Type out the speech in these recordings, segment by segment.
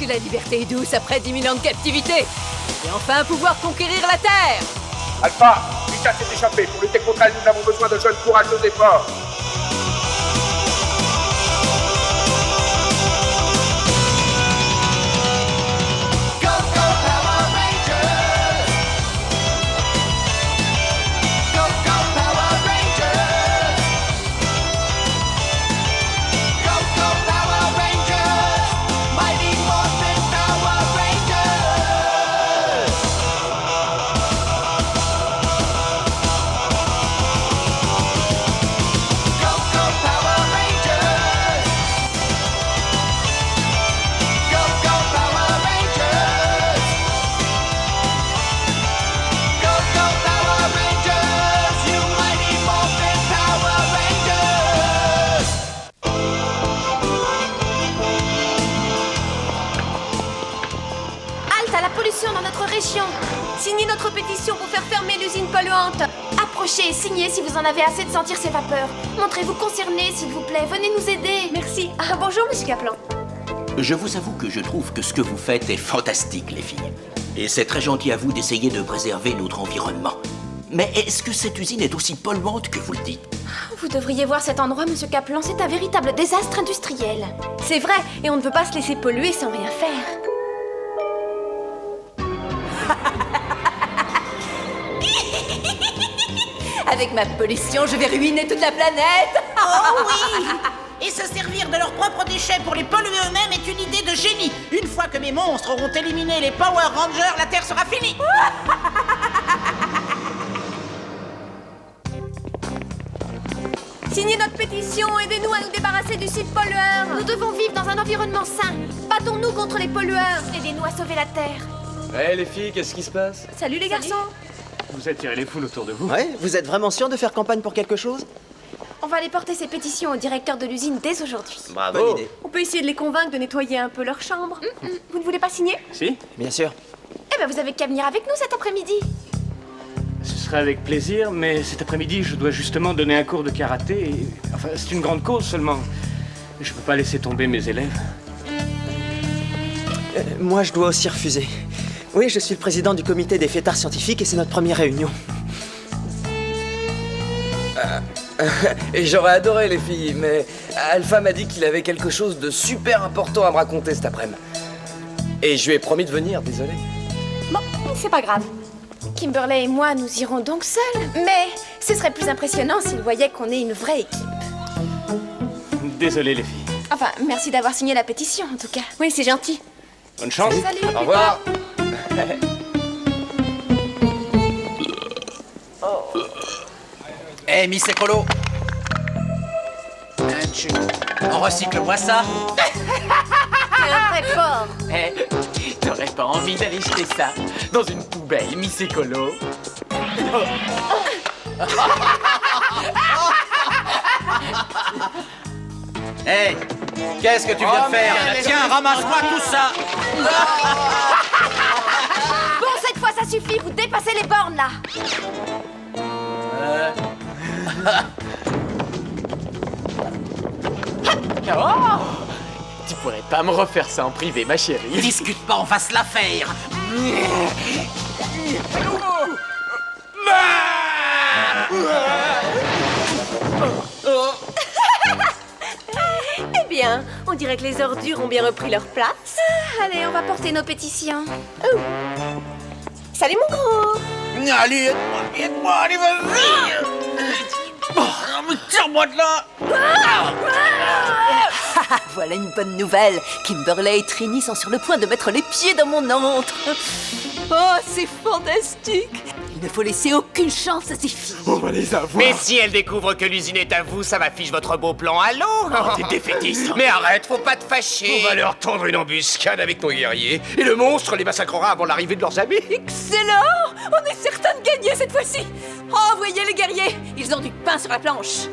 la liberté douce après 10 000 ans de captivité. Et enfin pouvoir conquérir la Terre. Alpha, Mika s'est échappé. Pour lutter contre elle, nous avons besoin de jeunes courageux et forts. Dans notre région. Signez notre pétition pour faire fermer l'usine polluante. Approchez et signez si vous en avez assez de sentir ces vapeurs. Montrez-vous concerné, s'il vous plaît. Venez nous aider. Merci. Ah, bonjour, monsieur Kaplan. Je vous avoue que je trouve que ce que vous faites est fantastique, les filles. Et c'est très gentil à vous d'essayer de préserver notre environnement. Mais est-ce que cette usine est aussi polluante que vous le dites? Vous devriez voir cet endroit, monsieur Kaplan. C'est un véritable désastre industriel. C'est vrai, et on ne peut pas se laisser polluer sans rien faire. Avec ma pollution, je vais ruiner toute la planète. Oh oui. Et se servir de leurs propres déchets pour les polluer eux-mêmes est une idée de génie. Une fois que mes monstres auront éliminé les Power Rangers, la Terre sera finie. Signez notre pétition, aidez-nous à nous débarrasser du site pollueur. Nous devons vivre dans un environnement sain. Battons-nous contre les pollueurs. Aidez-nous à sauver la Terre. Ouais, les filles, qu'est-ce qui se passe? Salut les garçons. Vous attirez les foules autour de vous? Ouais, vous êtes vraiment sûr de faire campagne pour quelque chose? On va aller porter ces pétitions au directeur de l'usine dès aujourd'hui. Bravo. Bonne idée. On peut essayer de les convaincre de nettoyer un peu leur chambre. Vous ne voulez pas signer? Si? Bien sûr. Eh ben vous avez qu'à venir avec nous cet après-midi. Ce serait avec plaisir, mais cet après-midi, je dois justement donner un cours de karaté. Enfin, c'est une grande cause seulement. Je peux pas laisser tomber mes élèves. Moi, je dois aussi refuser. Oui, je suis le président du comité des fêtards scientifiques et c'est notre première réunion. Et j'aurais adoré les filles, mais Alpha m'a dit qu'il avait quelque chose de super important à me raconter cet après-midi. Et je lui ai promis de venir, désolé. Bon, c'est pas grave. Kimberley et moi, nous irons donc seuls. Mais ce serait plus impressionnant s'ils voyaient qu'on est une vraie équipe. Désolé, les filles. Enfin, merci d'avoir signé la pétition, en tout cas. Oui, c'est gentil. Bonne chance. Salut. Au revoir. Eh, Miss Écolo, on recycle-moi ça. C'est un vrai porc. Eh, t'aurais pas envie d'aller jeter ça dans une poubelle, Miss Écolo? Eh, qu'est-ce que tu viens de faire? Tiens, ramasse-moi tout ça. Bon, cette fois, ça suffit. Vous dépassez les bornes, là. Oh, tu pourrais pas me refaire ça en privé, ma chérie? Discute pas, on va se la faire. Eh bien, on dirait que les ordures ont bien repris leur place. Allez, on va porter nos pétitions. Salut, mon gros. Allez, aide-moi, allez, vas-y. Tire-moi de là. Voilà une bonne nouvelle. Kimberley et Trini sont sur le point de mettre les pieds dans mon antre. Oh, c'est fantastique. Il ne faut laisser aucune chance à ces filles. On va les avoir. Mais si elle découvre que l'usine est à vous, ça va fiche votre beau plan à l'eau. Oh, t'es défaitiste. Mais arrête, faut pas te fâcher. On va leur tendre une embuscade avec nos guerriers. Et le monstre les massacrera avant l'arrivée de leurs amis. Excellent. On est certain de gagner cette fois-ci. Oh, voyez les guerriers. Ils ont du pain sur la planche.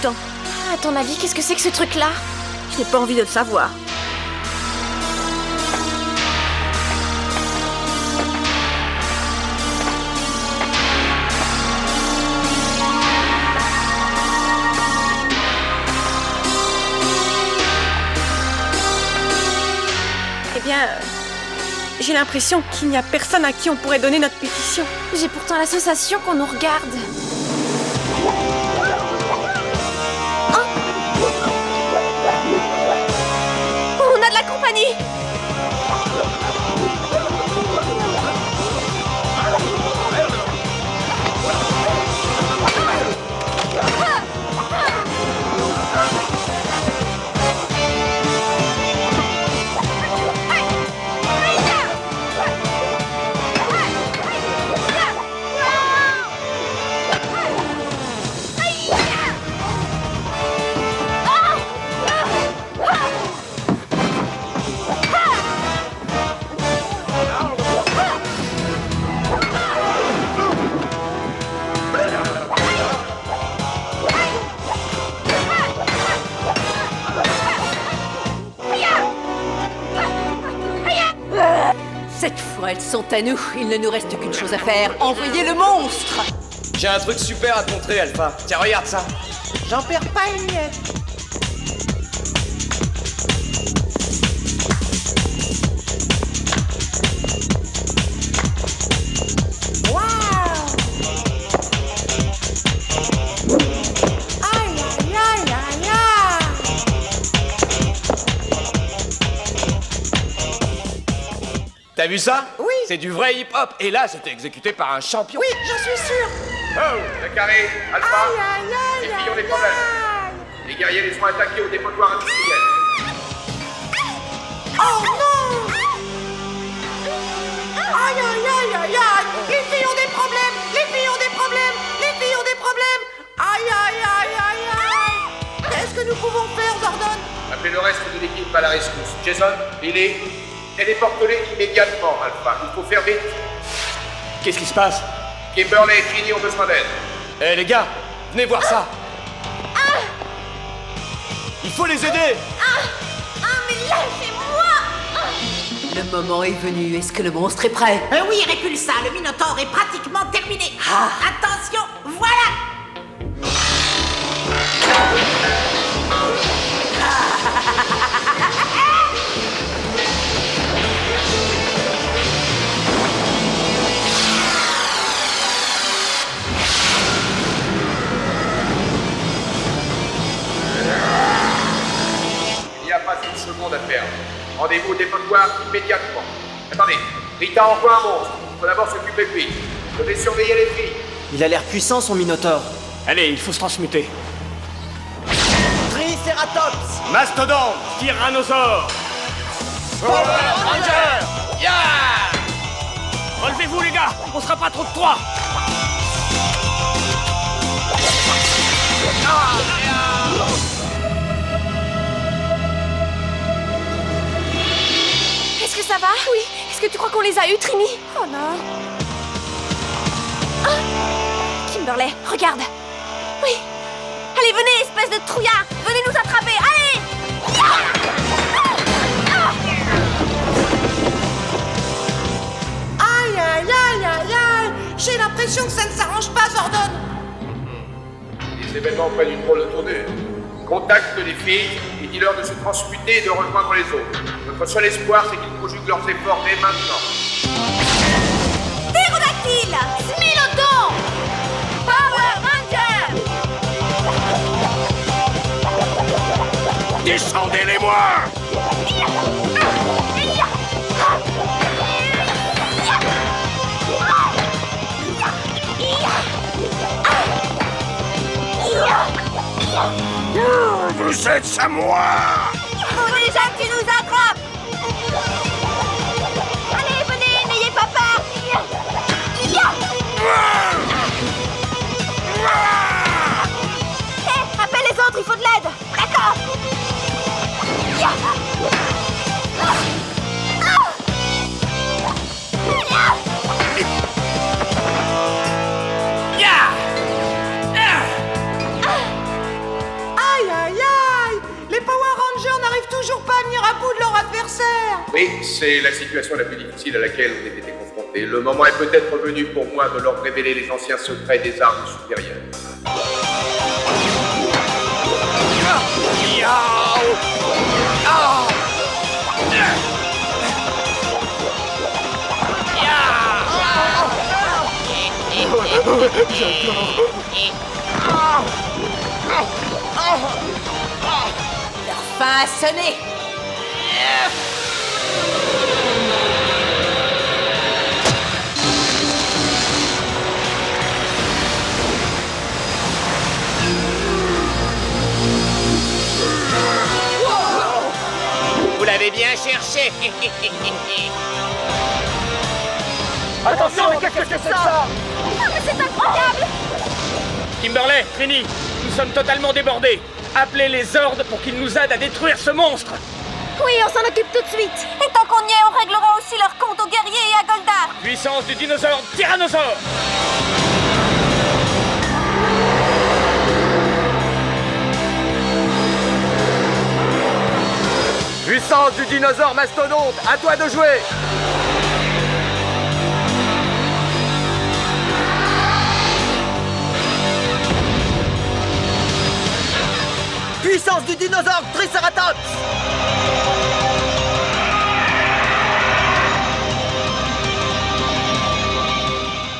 temps. À ton avis, qu'est-ce que c'est que ce truc-là? Je n'ai pas envie de le savoir. Eh bien, j'ai l'impression qu'il n'y a personne à qui on pourrait donner notre pétition. J'ai pourtant la sensation qu'on nous regarde. On a de la compagnie! Cette fois, elles sont à nous. Il ne nous reste qu'une chose à faire. Envoyer le monstre! J'ai un truc super à te montrer, Alpha. Tiens, regarde ça. J'en perds pas une miette. T'as vu ça? Oui. C'est du vrai hip-hop. Et là, c'était exécuté par un champion. Oui, j'en suis sûr. Oh, le carré, Alpha. Les filles ont des problèmes. Les guerriers les ont attaqués au dépotoir industriel. Oh non! Aïe aïe aïe aïe aïe! Les filles ont des problèmes! Les filles ont des problèmes! Les filles ont des problèmes! Aïe aïe aïe aïe aïe! Qu'est-ce que nous pouvons faire, Zordon? Appelez le reste de l'équipe à la rescousse. Jason, Billy, téléporte-les immédiatement, Alpha. Il faut faire vite. Qu'est-ce qui se passe? Kimberley et Ginny ont besoin d'aide. Eh les gars, venez voir ça. Il faut les aider. Mais lâchez-moi! Le moment est venu. Est-ce que le monstre est prêt? Oui, Répulsa, le Minotaure est pratiquement terminé. Attention, voilà! Il n'y a pas une seconde à perdre. Rendez-vous au dépotoir immédiatement. Attendez, Rita envoie un monstre. Il faut d'abord s'occuper de lui. Je vais surveiller les filles. Il a l'air puissant, son Minotaure. Allez, il faut se transmuter. Triceratops! Mastodon, Tyrannosaure. Ranger. Ya. Relevez-vous les gars, on sera pas trop de trois. Est-ce que ça va? Oui. Est-ce que tu crois qu'on les a eus, Trini? Oh non. Kimberley, regarde. Oui. Allez, venez, espèce de trouillard. Venez nous attraper, allez! Aïe aïe aïe aïe aïe! J'ai l'impression que ça ne s'arrange pas, Zordon. Les événements prennent une drôle de tournure. Contacte les filles et dis-leur de se transmuter et de rejoindre les autres. Notre seul espoir, c'est qu'ils conjuguent leurs efforts dès maintenant. Ptérodactyle! Smilodon! Power Ranger! Descendez-les-moi. Vous êtes à moi. Faut déjà que tu nous attrapes! Allez, venez, n'ayez pas peur! Hé, appelle les autres, il faut de l'aide! D'accord! adversaire. Oui, c'est la situation la plus difficile à laquelle on a été confronté. Le moment est peut-être venu pour moi de leur révéler les anciens secrets des armes supérieures. Leur fin a sonné. Vous l'avez bien cherché. Attention, mais qu'est-ce que c'est que ça? Ah, mais c'est incroyable! Kimberley, Trini, nous sommes totalement débordés. Appelez les ordres pour qu'ils nous aident à détruire ce monstre. Oui, on s'en occupe tout de suite. Et tant qu'on y est, on réglera aussi leur compte aux guerriers et à Goldar. Puissance du dinosaure tyrannosaure. Puissance du dinosaure mastodonte, à toi de jouer. Puissance du dinosaure Triceratops!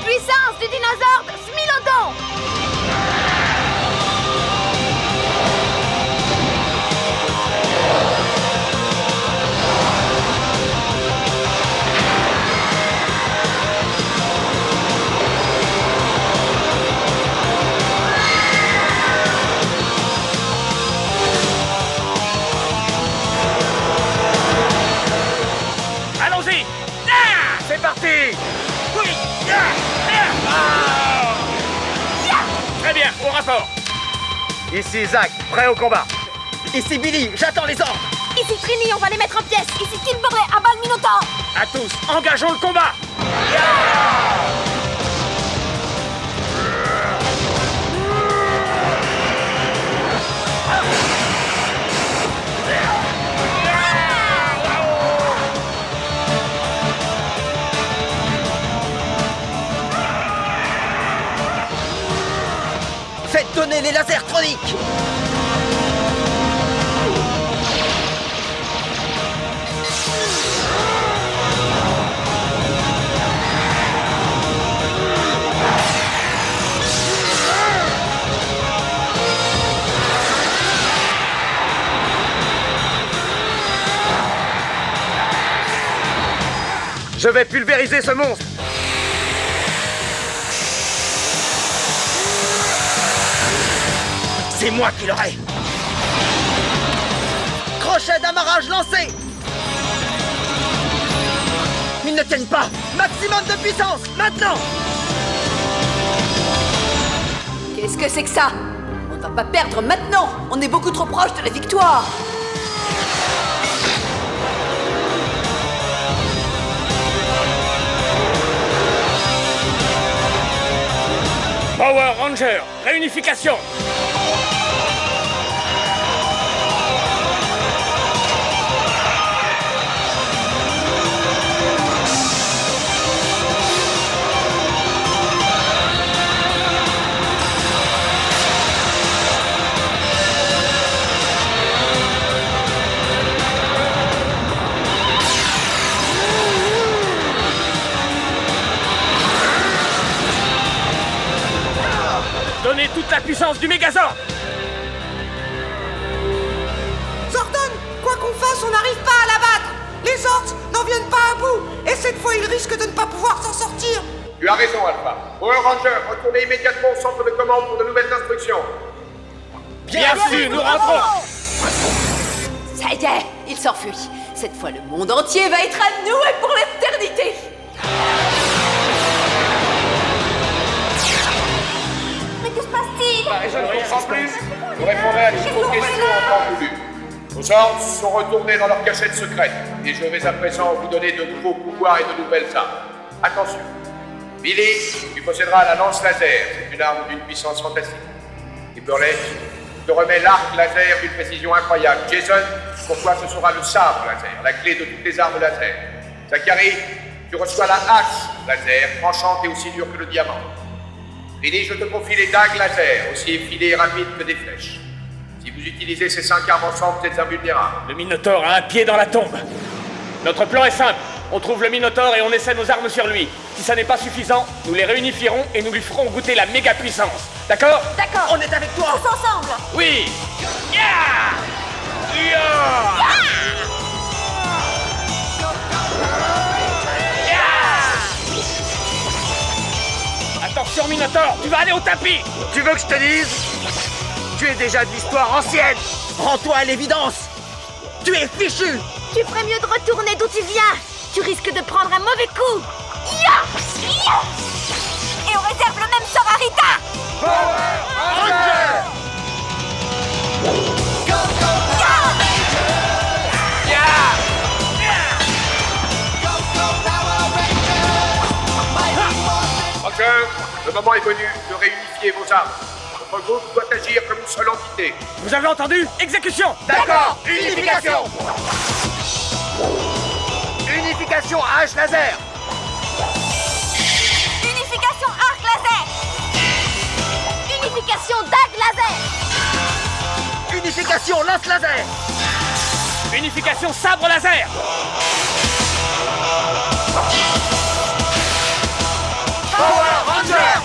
Puissance du dinosaure Smilodon. Allons-y. Ah, c'est parti. Oui. Très bien, au rapport. Ici Zach, prêt au combat. Ici Billy, j'attends les ordres! Ici Trini, on va les mettre en pièces. Ici Kimberley, à balle Minotaur. À tous, engageons le combat. Faites donner les lasers troniques! Je vais pulvériser ce monstre. C'est moi qui l'aurai! Crochet d'amarrage lancé! Ils ne tiennent pas! Maximum de puissance, maintenant! Qu'est-ce que c'est que ça? On ne va pas perdre maintenant. On est beaucoup trop proche de la victoire. Power Ranger, réunification. Donnez toute la puissance du Megazord. Zordon, quoi qu'on fasse, on n'arrive pas à l'abattre. Les Zords n'en viennent pas à bout. Et cette fois, ils risquent de ne pas pouvoir s'en sortir. Tu as raison, Alpha. Power Ranger, retournez immédiatement au centre de commande pour de nouvelles instructions. Bien sûr, nous rentrons. Ça y est, il s'enfuit. Cette fois, le monde entier va être à nous et pour l'éternité. Mais que se passe-t-il? Je ne comprends plus. Vous répondrez à toutes vos questions en temps voulu. Nos ordres sont retournés dans leur cachette secrète. Et je vais à présent vous donner de nouveaux pouvoirs et de nouvelles armes. Attention. Billy, tu posséderas la lance laser. C'est une arme d'une puissance fantastique. Kimberley, te remets l'arc laser d'une précision incroyable. Jason, pour toi, ce sera le sabre laser, la clé de toutes les armes laser. Zachary, tu reçois la hache laser, tranchante et aussi dure que le diamant. Trini, je te confie les dagues laser, aussi effilées et rapides que des flèches. Si vous utilisez ces 5 armes ensemble, vous êtes invulnérables. Le Minotaure a un pied dans la tombe. Notre plan est simple. On trouve le Minotaure et on essaie nos armes sur lui. Si ça n'est pas suffisant, nous les réunifierons et nous lui ferons goûter la méga puissance. D'accord? D'accord. On est avec toi. Tous ensemble. Oui. Yeah! Attention Minotaure, tu vas aller au tapis. Tu veux que je te dise? Tu es déjà de l'histoire ancienne. Rends-toi à l'évidence. Tu es fichu. Tu ferais mieux de retourner d'où tu viens. Tu risques de prendre un mauvais coup. Ya! Ya! Et on réserve le même sort à Rita. Roger, le moment est venu de réunifier vos armes. Votre groupe doit agir comme une seule entité. Vous avez entendu? Exécution. D'accord, unification. Unification H laser. Unification arc laser. Unification dague laser. Unification lance laser. Unification sabre laser. Power Ranger.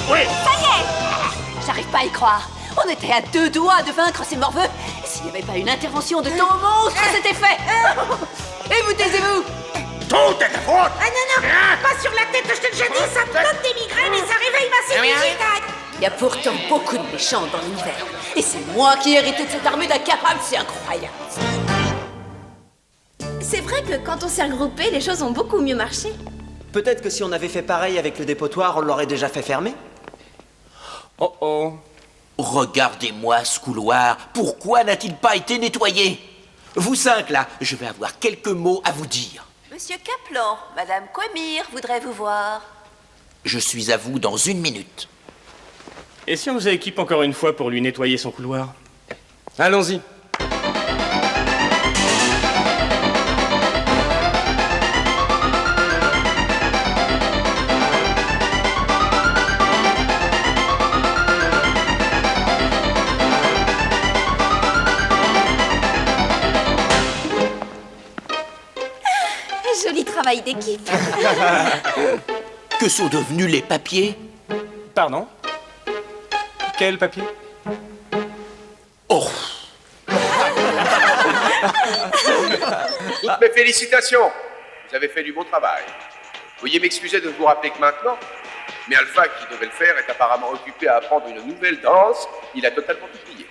Oui. Ça y est! J'arrive pas à y croire. On était à 2 doigts de vaincre ces morveux. S'il n'y avait pas une intervention de ton monstre, c'était fait. Et vous taisez-vous? Tout est ta faute. Ah non, pas sur la tête, je t'ai déjà dit, ça me donne des migraines et ça réveille ma cellulite. Il y a pourtant beaucoup de méchants dans l'univers. Et c'est moi qui ai hérité de cette armée d'incapables, c'est incroyable. C'est vrai que quand on s'est regroupés, les choses ont beaucoup mieux marché. Peut-être que si on avait fait pareil avec le dépotoir, on l'aurait déjà fait fermer. Oh oh. Regardez-moi ce couloir. Pourquoi n'a-t-il pas été nettoyé? Vous 5 là, je vais avoir quelques mots à vous dire. Monsieur Kaplan, Madame Quamir voudrait vous voir. Je suis à vous dans 1 minute. Et si on nous équipe encore une fois pour lui nettoyer son couloir? Allons-y. Joli travail d'équipe. Que sont devenus les papiers? Pardon? Quel papier? Oh! Toutes mes félicitations. Vous avez fait du bon travail. Veuillez m'excuser de vous rappeler que maintenant, mais Alpha, qui devait le faire, est apparemment occupé à apprendre une nouvelle danse. Il a totalement oublié.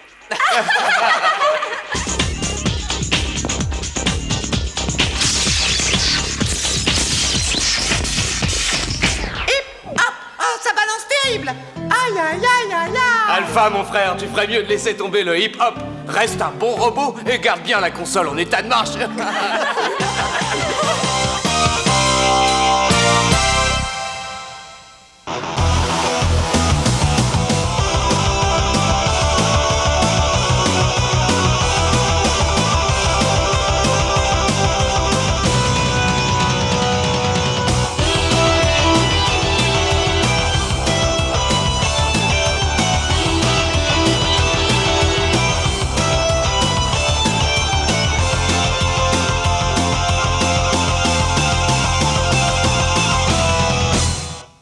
Ça balance terrible. Aïe, aïe, aïe, aïe, aïe. Alpha, mon frère, tu ferais mieux de laisser tomber le hip-hop. Reste un bon robot et garde bien la console en état de marche.